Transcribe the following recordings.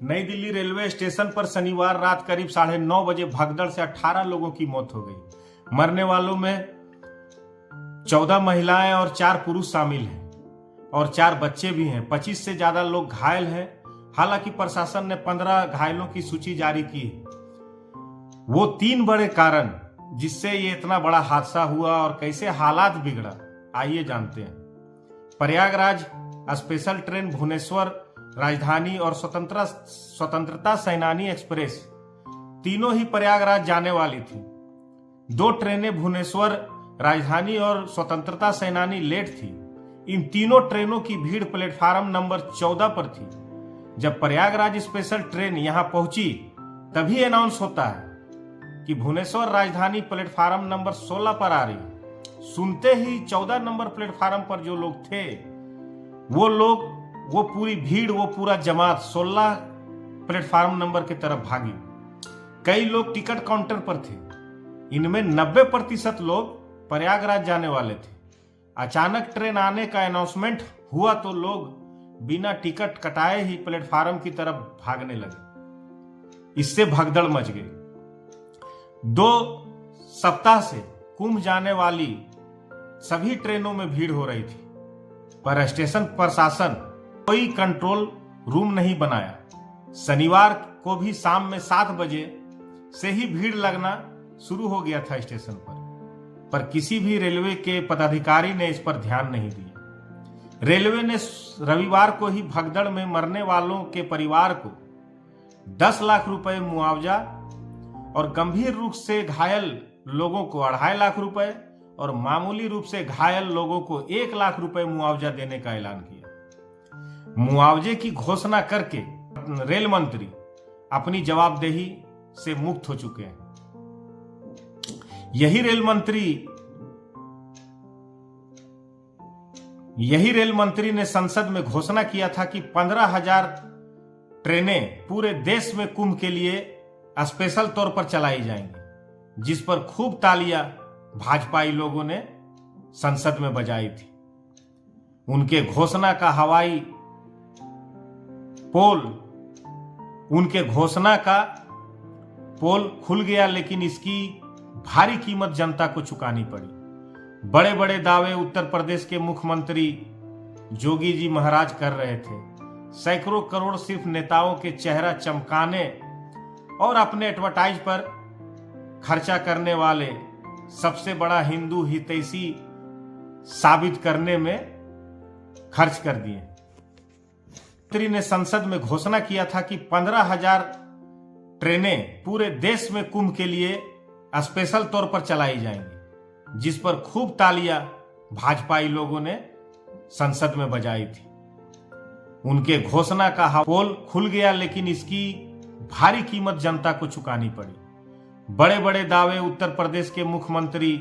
नई Delhi railway station पर शनिवार रात करीब 9:30 बजे भगदड़ से 18 लोगों की मौत हो गई। मरने वालों में 14 महिलाएं और 4 पुरुष शामिल हैं और 4 बच्चे भी हैं। 25 से ज्यादा लोग घायल हैं। हालांकि प्रशासन ने 15 घायलों की सूची जारी की है। वो 3 बड़े कारण जिससे ये इतना बड़ा हादसा हुआ और कैसे हालात बिगड़ा, आइए जानते हैं। प्रयागराज स्पेशल ट्रेन भुवनेश्वर राजधानी और स्वतंत्रता सेनानी एक्सप्रेस तीनों ही प्रयागराज जाने वाली थी। 2 ट्रेनें भुवनेश्वर राजधानी और स्वतंत्रता सेनानी लेट थी। इन तीनों ट्रेनों की भीड़ प्लेटफार्म नंबर 14 पर थी। जब प्रयागराज स्पेशल ट्रेन यहां पहुंची तभी अनाउंस होता है कि भुवनेश्वर राजधानी प्लेटफार्म नंबर 16 पर आ रही है। सुनते ही 14 नंबर प्लेटफार्म पर जो लोग थे वो पूरी भीड़, वो पूरा जमात 16 प्लेटफार्म नंबर की तरफ भागी। कई लोग टिकट काउंटर पर थे। इनमें 90% लोग प्रयागराज जाने वाले थे। अचानक ट्रेन आने का अनाउंसमेंट हुआ तो लोग बिना टिकट कटाए ही प्लेटफार्म की तरफ भागने लगे। इससे भगदड़ मच गई। 2 सप्ताह से कुंभ जाने वाली सभी ट्रेनों में भीड़ हो रही थी, पर स्टेशन प्रशासन कोई कंट्रोल रूम नहीं बनाया। शनिवार को भी शाम में 7 बजे से ही भीड़ लगना शुरू हो गया था स्टेशन पर किसी भी रेलवे के पदाधिकारी ने इस पर ध्यान नहीं दिया। रेलवे ने रविवार को ही भगदड़ में मरने वालों के परिवार को 10 लाख रुपए मुआवजा और गंभीर रूप से घायल लोगों को 2.5 लाख रुपए और मामूली रूप से घायल लोगों को 1 लाख रुपए मुआवजा देने का ऐलान किया। मुआवजे की घोषणा करके रेल मंत्री अपनी जवाबदेही से मुक्त हो चुके हैं। यही रेल मंत्री ने संसद में घोषणा किया था कि 15,000 ट्रेनें पूरे देश में कुंभ के लिए स्पेशल तौर पर चलाई जाएंगी, जिस पर खूब तालियां भाजपाई लोगों ने संसद में बजाई थी। उनके घोषणा का पोल खुल गया, लेकिन इसकी भारी कीमत जनता को चुकानी पड़ी। बड़े बड़े दावे उत्तर प्रदेश के मुख्यमंत्री जोगी जी महाराज कर रहे थे। सैकड़ों करोड़ सिर्फ नेताओं के चेहरा चमकाने और अपने एडवर्टाइज पर खर्चा करने वाले सबसे बड़ा हिंदू हितैषी साबित करने में खर्च कर दिए। मंत्री ने संसद में घोषणा किया था कि 15,000 ट्रेनें पूरे देश में कुंभ के लिए स्पेशल तौर पर चलाई जाएंगी, जिस पर खूब तालियां भाजपाई लोगों ने संसद में बजाई थी। उनके घोषणा का पोल खुल गया, लेकिन इसकी भारी कीमत जनता को चुकानी पड़ी। बड़े बड़े दावे उत्तर प्रदेश के मुख्यमंत्री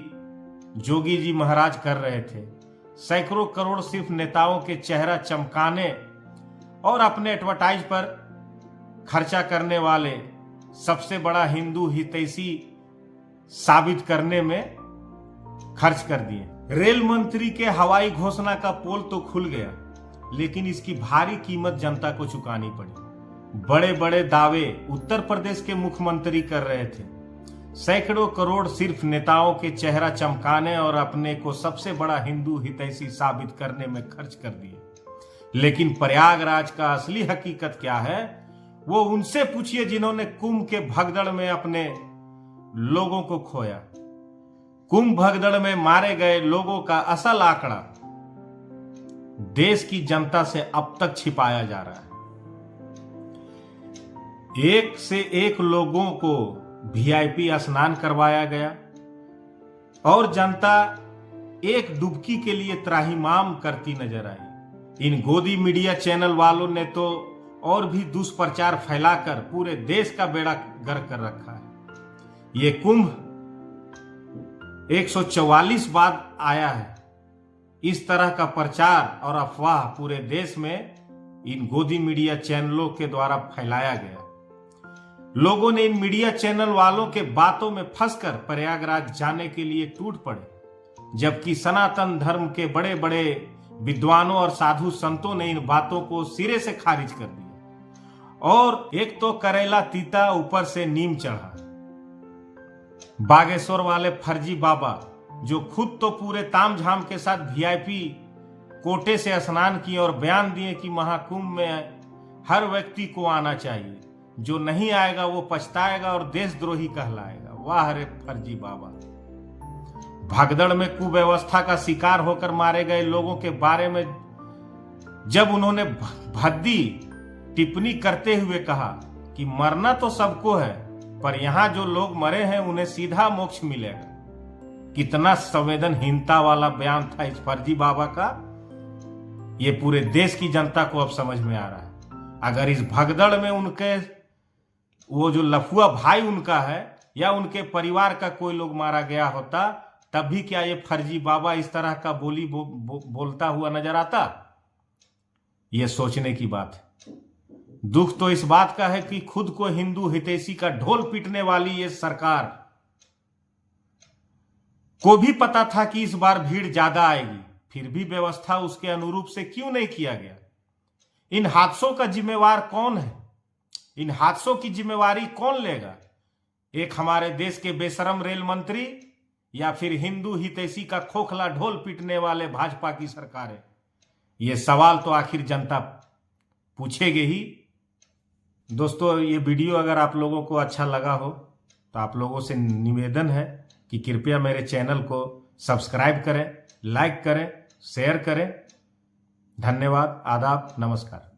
जोगी जी महाराज कर रहे थे। सैकड़ों करोड़ सिर्फ नेताओं के चेहरा चमकाने और अपने एडवर्टाइज पर खर्चा करने वाले सबसे बड़ा हिंदू हितैषी साबित करने में खर्च कर दिए। रेल मंत्री के हवाई घोषणा का पोल तो खुल गया, लेकिन इसकी भारी कीमत जनता को चुकानी पड़ी। बड़े बड़े दावे उत्तर प्रदेश के मुख्यमंत्री कर रहे थे। सैकड़ों करोड़ सिर्फ नेताओं के चेहरा चमकाने और अपने को सबसे बड़ा हिंदू हितैषी साबित करने में खर्च कर दिए। लेकिन प्रयागराज का असली हकीकत क्या है, वो उनसे पूछिए जिन्होंने कुंभ के भगदड़ में अपने लोगों को खोया। कुंभ भगदड़ में मारे गए लोगों का असल आंकड़ा देश की जनता से अब तक छिपाया जा रहा है। एक से एक लोगों को वीआईपी स्नान करवाया गया और जनता एक डुबकी के लिए त्राहिमाम करती नजर आई। इन गोदी मीडिया चैनल वालों ने तो और भी दुष्प्रचार फैलाकर पूरे देश का बेड़ा गर्क कर रखा है। ये कुंभ 144 बाद आया है। इस तरह का प्रचार और अफवाह पूरे देश में इन गोदी मीडिया चैनलों के द्वारा फैलाया गया। लोगों ने इन मीडिया चैनल वालों के बातों में फंसकर प्रयागराज जाने के लिए टूट पड़े, जबकि सनातन धर्म के बड़े बड़े विद्वानों और साधु संतों ने इन बातों को सिरे से खारिज कर दिया और एक तो करेला तीता ऊपर से नीम चढ़ा। बागेश्वर वाले फर्जी बाबा जो खुद तो पूरे तामझाम के साथ वीआईपी कोटे से स्नान किए और बयान दिए कि महाकुंभ में हर व्यक्ति को आना चाहिए, जो नहीं आएगा वो पछताएगा और देशद्रोही कहलाएगा। वाह रे फर्जी बाबा। भगदड़ में कुव्यवस्था का शिकार होकर मारे गए लोगों के बारे में जब उन्होंने भद्दी टिप्पणी करते हुए कहा कि मरना तो सबको है, पर यहां जो लोग मरे हैं उन्हें सीधा मोक्ष मिलेगा। कितना संवेदनहीनता वाला बयान था इस फर्जी बाबा का, ये पूरे देश की जनता को अब समझ में आ रहा है। अगर इस भगदड़ में उनके वो जो लफुआ भाई उनका है या उनके परिवार का कोई लोग मारा गया होता, तब भी क्या ये फर्जी बाबा इस तरह का बोली बोलता हुआ नजर आता? ये सोचने की बात है। दुख तो इस बात का है कि खुद को हिंदू हितैषी का ढोल पीटने वाली ये सरकार को भी पता था कि इस बार भीड़ ज्यादा आएगी, फिर भी व्यवस्था उसके अनुरूप से क्यों नहीं किया गया? इन हादसों का जिम्मेवार कौन है? इन हादसों की जिम्मेवारी कौन लेगा? एक हमारे देश के बेशरम रेल मंत्री या फिर हिंदू हितैषी का खोखला ढोल पीटने वाले भाजपा की सरकार है? ये सवाल तो आखिर जनता पूछेगी ही। दोस्तों, ये वीडियो अगर आप लोगों को अच्छा लगा हो तो आप लोगों से निवेदन है कि कृपया मेरे चैनल को सब्सक्राइब करें, लाइक करें, शेयर करें। धन्यवाद, आदाब, नमस्कार।